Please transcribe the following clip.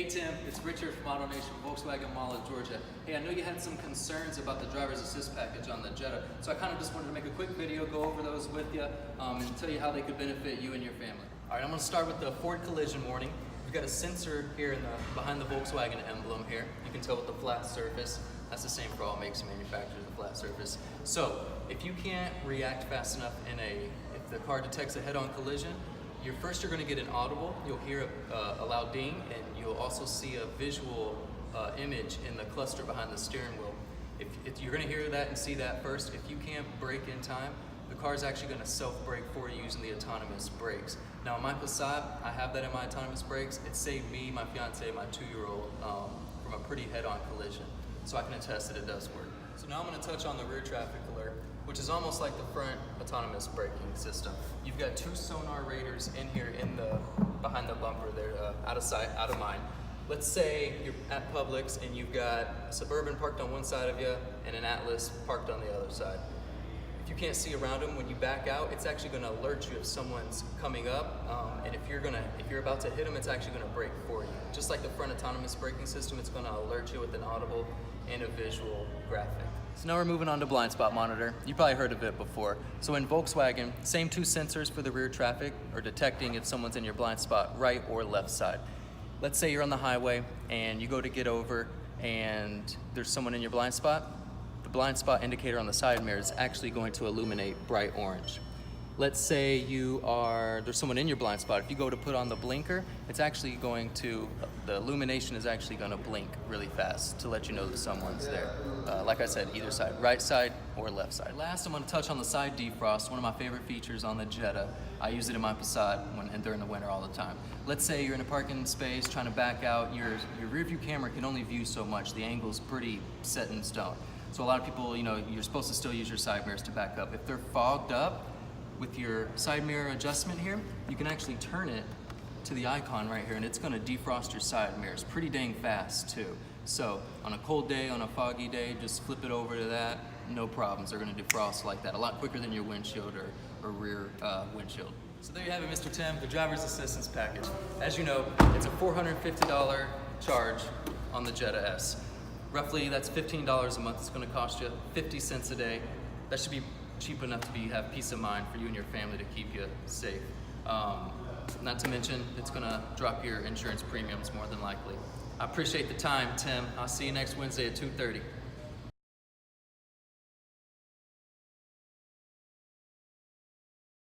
Hey Tim, it's Richard from Auto Nation, Volkswagen Mall of Georgia. Hey, I know you had some concerns about the driver's assist package on the Jetta, so I kind of just wanted to make a quick video, go over those with you, and tell you how they could benefit you and your family. All right, I'm going to start with the Ford collision warning. We've got a sensor here behind the Volkswagen emblem here. You can tell with the flat surface. That's the same for all makes and manufacturers, the flat surface. So if you can't react fast enough if the car detects a head-on collision, you're going to get an audible. You'll hear a loud ding, and you'll also see a visual image in the cluster behind the steering wheel. If you're going to hear that and see that first, if you can't brake in time, the car is actually going to self-brake for you using the autonomous brakes. Now, in my Passat, I have that in my autonomous brakes. It saved me, my fiance, my 2-year-old from a pretty head-on collision. So I can attest that it does work. So now I'm going to touch on the rear traffic alert, which is almost like the front autonomous braking system. You've got 2 sonar radars in here behind the bumper there, out of sight, out of mind. Let's say you're at Publix and you've got a Suburban parked on one side of you and an Atlas parked on the other side. If you can't see around them, when you back out, it's actually going to alert you if someone's coming up, and if you're about to hit them, it's actually going to brake for you. Just like the front autonomous braking system, it's going to alert you with an audible and a visual graphic. So now we're moving on to blind spot monitor. You probably heard of it before. So in Volkswagen, same 2 sensors for the rear traffic are detecting if someone's in your blind spot, right or left side. Let's say you're on the highway and you go to get over and there's someone in your blind spot. The blind spot indicator on the side mirror is actually going to illuminate bright orange. Let's say there's someone in your blind spot. If you go to put on the blinker, the illumination is actually going to blink really fast to let you know that someone's there. Like I said, either side, right side or left side. Last, I'm going to touch on the side defrost, one of my favorite features on the Jetta. I use it in my Passat during the winter all the time. Let's say you're in a parking space trying to back out. Your rear view camera can only view so much. The angle's pretty set in stone. So a lot of people, you're supposed to still use your side mirrors to back up. If they're fogged up, with your side mirror adjustment here, you can actually turn it to the icon right here and it's gonna defrost your side mirrors pretty dang fast too. So on a cold day, on a foggy day, just flip it over to that, no problems. They're gonna defrost like that, a lot quicker than your windshield or rear windshield. So there you have it, Mr. Tim, the driver's assistance package. As you know, it's a $450 charge on the Jetta S. Roughly, that's $15 a month. It's gonna cost you 50 cents a day. That should be cheap enough to have peace of mind for you and your family to keep you safe. Not to mention, it's gonna drop your insurance premiums more than likely. I appreciate the time, Tim. I'll see you next Wednesday at 2:30.